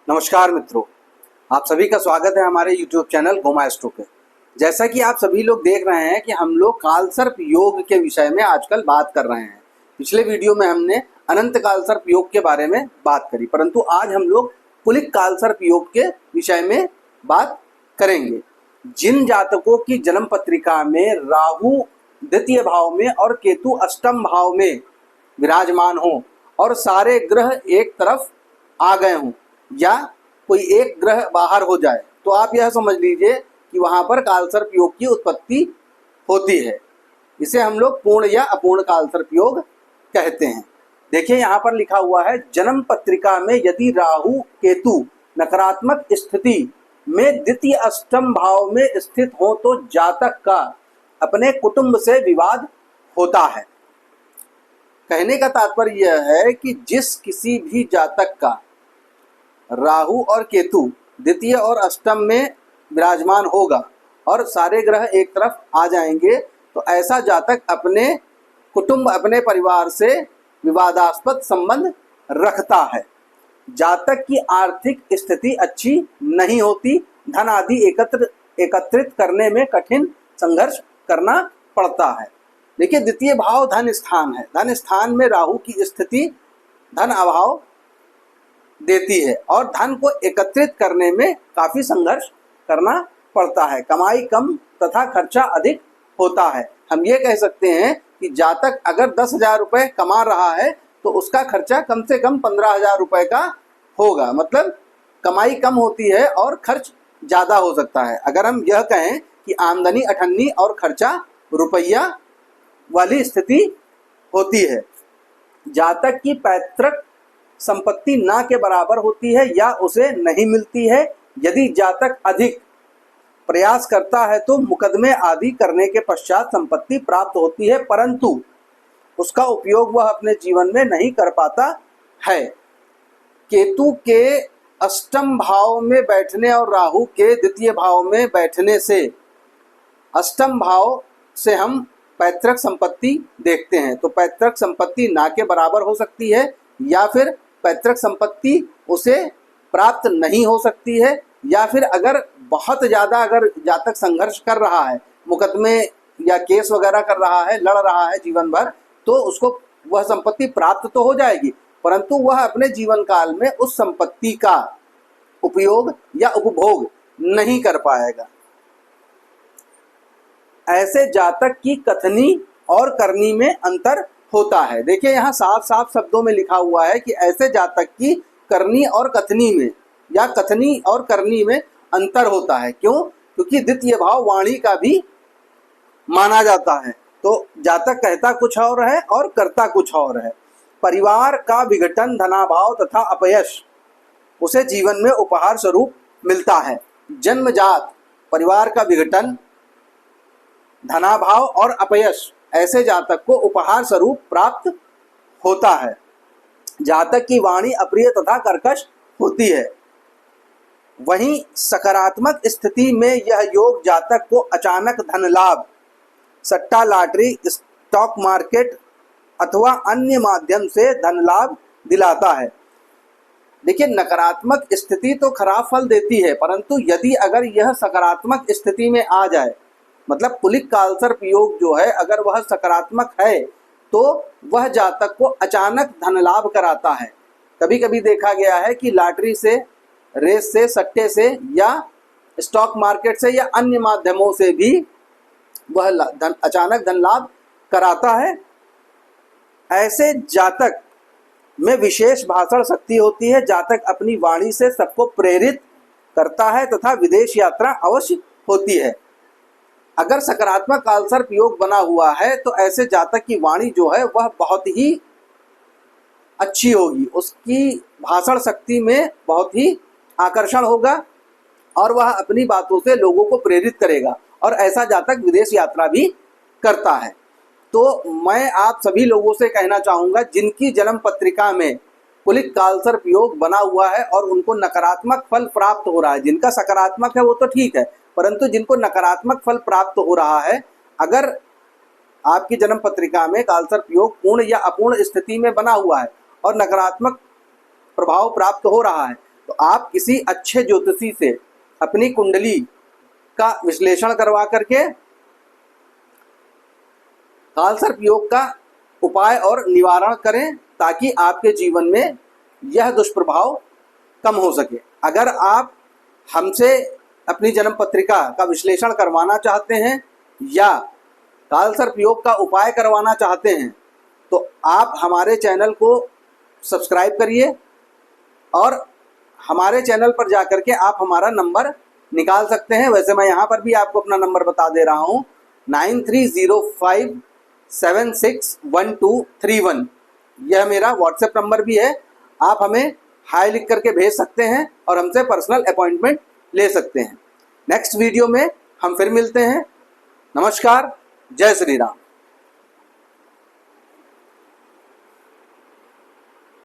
नमस्कार मित्रों, आप सभी का स्वागत है हमारे YouTube चैनल गोमा एस्ट्रो पे। जैसा कि आप सभी लोग देख रहे हैं कि हम लोग कालसर्प योग के विषय में आजकल बात कर रहे हैं। पिछले वीडियो में हमने अनंत कालसर्प योग के बारे में बात करी, परंतु आज हम लोग कुलिक कालसर्प योग के विषय में बात करेंगे। जिन जातकों की जन्म पत्रिका में राहु द्वितीय भाव में और केतु अष्टम भाव में विराजमान हो और सारे ग्रह एक तरफ आ गए हों या कोई एक ग्रह बाहर हो जाए, तो आप यह समझ लीजिए कि वहां पर कालसर्प योग की उत्पत्ति होती है। इसे हम लोग पूर्ण या अपूर्ण कालसर्प योग कहते हैं। देखिए यहाँ पर लिखा हुआ है, जन्म पत्रिका में यदि राहु केतु नकारात्मक स्थिति में द्वितीय अष्टम भाव में स्थित हो तो जातक का अपने कुटुंब से विवाद होता है। कहने का तात्पर्य यह है कि जिस किसी भी जातक का राहु और केतु द्वितीय और अष्टम में विराजमान होगा और सारे ग्रह एक तरफ आ जाएंगे, तो ऐसा जातक अपने कुटुंब अपने परिवार से विवादास्पद संबंध रखता है। जातक की आर्थिक स्थिति अच्छी नहीं होती, धन आदि एकत्रित करने में कठिन संघर्ष करना पड़ता है। देखिए, द्वितीय भाव धन स्थान है। धन स्थान में राहु की स्थिति धन अभाव देती है और धन को एकत्रित करने में काफी संघर्ष करना पड़ता है। कमाई कम तथा खर्चा अधिक होता है। हम ये कह सकते हैं कि जातक अगर 10,000 रुपये कमा रहा है तो उसका खर्चा कम से कम 15,000 रुपये का होगा। मतलब कमाई कम होती है और खर्च ज़्यादा हो सकता है। अगर हम यह कहें कि आमदनी अठन्नी और खर्चा रुपया वाली स्थिति होती है। जातक की पैतृक संपत्ति ना के बराबर होती है या उसे नहीं मिलती है। यदि जातक अधिक प्रयास करता है तो मुकदमे आदि करने के पश्चात संपत्ति प्राप्त होती है, परंतु उसका उपयोग वह अपने जीवन में नहीं कर पाता है। केतु के अष्टम भाव में बैठने और राहु के द्वितीय भाव में बैठने से अष्टम भाव से हम पैतृक संपत्ति देखते हैं, तो पैतृक संपत्ति ना के बराबर हो सकती है या फिर पैतृक संपत्ति उसे प्राप्त नहीं हो सकती है, या फिर अगर बहुत ज़्यादा अगर जातक संघर्ष कर रहा है, मुकदमे या केस वगैरह कर रहा है, लड़ रहा है जीवन भर, तो उसको वह संपत्ति प्राप्त तो हो जाएगी, परंतु वह अपने जीवन काल में उस संपत्ति का उपयोग या उपभोग नहीं कर पाएगा। ऐसे जातक की कथनी और करनी में अंतर होता है। देखिए, यहाँ साफ साफ शब्दों में लिखा हुआ है कि ऐसे जातक की करनी और कथनी में या कथनी और करनी में अंतर होता है। क्यों? क्योंकि द्वितीय भाव वाणी का भी माना जाता है, तो जातक कहता कुछ और है और करता कुछ और है। परिवार का विघटन, धनाभाव तथा अपयश उसे जीवन में उपहार स्वरूप मिलता है। जन्मजात परिवार का विघटन, धनाभाव और अपयश ऐसे जातक को उपहार स्वरूप प्राप्त होता है। जातक की वाणी अप्रिय तथा कर्कश होती है। वहीं सकारात्मक स्थिति में यह योग जातक को अचानक धन लाभ, सट्टा, लॉटरी, स्टॉक मार्केट अथवा अन्य माध्यम से धन लाभ दिलाता है। देखिए, नकारात्मक स्थिति तो खराब फल देती है, परंतु यदि अगर यह सकारात्मक स्थिति में आ जाए, मतलब कुलिक कालसर्प योग जो है अगर वह सकारात्मक है तो वह जातक को अचानक धन लाभ कराता है। कभी कभी देखा गया है कि लॉटरी से, रेस से, सट्टे से या स्टॉक मार्केट से या अन्य माध्यमों से भी वह अचानक धन लाभ कराता है। ऐसे जातक में विशेष भाषण शक्ति होती है। जातक अपनी वाणी से सबको प्रेरित करता है तथा विदेश यात्रा अवश्य होती है। अगर सकारात्मक कालसर्प योग बना हुआ है तो ऐसे जातक की वाणी जो है वह बहुत ही अच्छी होगी, उसकी भाषण शक्ति में बहुत ही आकर्षण होगा और वह अपनी बातों से लोगों को प्रेरित करेगा, और ऐसा जातक विदेश यात्रा भी करता है। तो मैं आप सभी लोगों से कहना चाहूँगा, जिनकी जन्म पत्रिका में कुलिक कालसर्प योग बना हुआ है और उनको नकारात्मक फल प्राप्त हो रहा है, जिनका सकारात्मक है वो तो ठीक है, परंतु जिनको नकारात्मक फल प्राप्त हो रहा है, अगर आपकी जन्म पत्रिका में कालसर्प योग पूर्ण या अपूर्ण स्थिति में बना हुआ है और नकारात्मक प्रभाव प्राप्त हो रहा है, तो आप किसी अच्छे ज्योतिषी से अपनी कुंडली का विश्लेषण करवा करके कालसर्प योग का उपाय और निवारण करें, ताकि आपके जीवन में यह दुष्प्रभाव कम हो सके। अगर आप हमसे अपनी जन्म पत्रिका का विश्लेषण करवाना चाहते हैं या कालसर्प योग का उपाय करवाना चाहते हैं, तो आप हमारे चैनल को सब्सक्राइब करिए और हमारे चैनल पर जाकर के आप हमारा नंबर निकाल सकते हैं। वैसे मैं यहाँ पर भी आपको अपना नंबर बता दे रहा हूँ, 9305761231। यह मेरा व्हाट्सएप नंबर भी है। आप हमें हाय लिख करके भेज सकते हैं और हमसे पर्सनल अपॉइंटमेंट ले सकते हैं। नेक्स्ट वीडियो में हम फिर मिलते हैं। नमस्कार, जय श्री राम।